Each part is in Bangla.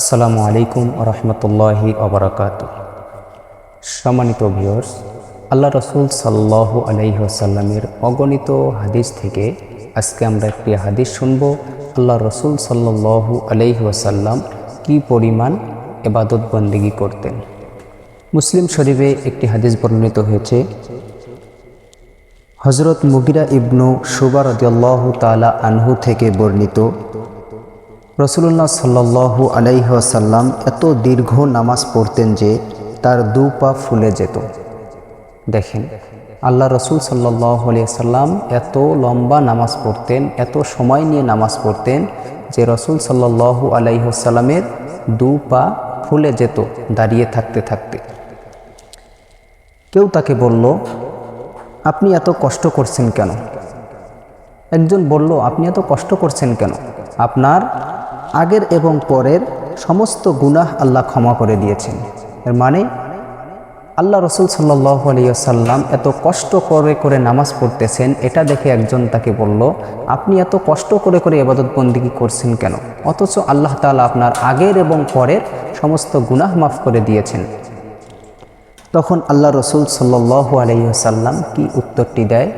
আসসালামু আলাইকুম রহমতুল্লাহি ওবারাকাতুহ। সম্মানিত ভিউয়ার্স, আল্লাহ রসুল সাল্লাল্লাহু আলাইহি ওয়াসাল্লামের অগণিত হাদিস থেকে আজকে আমরা একটি হাদিস শুনব। আল্লাহ রসুল সাল্লাল্লাহু আলাইহি ওয়াসাল্লাম কী পরিমাণ ইবাদত বন্দেগী করতেন। মুসলিম শরীফে একটি হাদিস বর্ণিত হয়েছে। হযরত মুগিরা ইবনু শুবা রাদিয়াল্লাহু তাআলা আনহু থেকে বর্ণিত, রাসূলুল্লাহ সাল্লাল্লাহু আলাইহি ওয়াসাল্লাম এত দীর্ঘ নামাজ পড়তেন যে তার দু পা ফুলে যেত। দেখেন, আল্লাহ রসুল সাল্লাল্লাহু আলাইহি ওয়াসাল্লাম এত লম্বা নামাজ পড়তেন, এত সময় নিয়ে নামাজ পড়তেন যে রসুল সাল্লাল্লাহু আলাইহি ওয়াসাল্লামের দু পা ফুলে যেত দাঁড়িয়ে থাকতে থাকতে। কেউ তাকে বলল, আপনি এত কষ্ট করছেন কেন? একজন বলল, আপনি এত কষ্ট করছেন কেন? আপনার আগের এবং পরের সমস্ত গুনাহ আল্লাহ ক্ষমা করে দিয়েছেন। এর মানে আল্লাহ রসুল সাল্লাল্লাহু আলাইহি ওয়াসাল্লাম এত কষ্ট করে করে নামাজ পড়তেছেন, এটা দেখে একজন তাকে বলল, আপনি এত কষ্ট করে করে ইবাদত বন্দেগী করছেন কেন? অথচ আল্লাহ তাআলা আপনার আগের এবং পরের সমস্ত গুনাহ মাফ করে দিয়েছেন। তখন আল্লাহ রসুল সাল্লাল্লাহু আলাইহি ওয়াসাল্লাম কি উত্তরটি দেয়,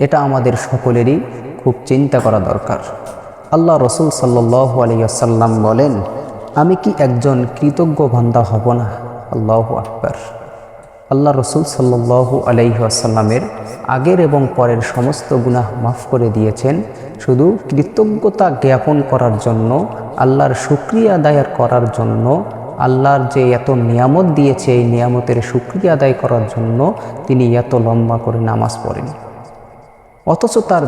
এটা আমাদের সকলেরই খুব চিন্তা করা দরকার। আল্লাহ রসুল সাল্লাল্লাহু আলাইহি ওয়াসাল্লাম বলেন, আমি কি একজন কৃতজ্ঞ বান্দা হব না? আল্লাহু আকবার। আল্লাহ রসুল সাল্লাল্লাহু আলাইহি ওয়াসাল্লামের আগের এবং পরের সমস্ত গুনাহ মাফ করে দিয়েছেন শুধু কৃতজ্ঞতা জ্ঞাপন করার জন্য, আল্লাহর শুকরিয়া আদায় করার জন্য। আল্লাহর যে এত নিয়ামত দিয়েছে, এই নিয়ামতের শুকরিয়া আদায় করার জন্য তিনি এত লম্বা করে নামাজ পড়েন। অথচ তার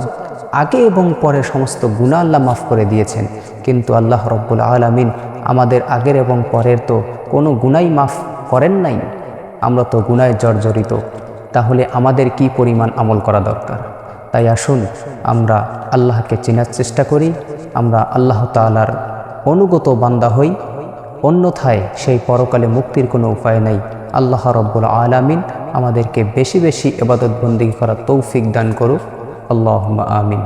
আগে এবং পরে সমস্ত গুনাহ আল্লাহ মাফ করে দিয়েছেন। কিন্তু আল্লাহ রব্বুল আলামিন আমাদের আগের এবং পরের তো কোনো গুনাহই মাফ করেন নাই। আমরা তো গুনাহে জর্জরিত। তাহলে আমাদের কি পরিমাণ আমল করা দরকার? তাই আসুন আমরা আল্লাহকে চেনার চেষ্টা করি, আমরা আল্লাহ তাআলার অনুগত বান্দা হই। অন্যথায় সেই পরকালে মুক্তির কোনো উপায় নাই। আল্লাহ রব্বুল আলামিন আমাদেরকে বেশি বেশি ইবাদত বন্দেগী করার তৌফিক দান করুক। আল্লাহুম্মা আমিন।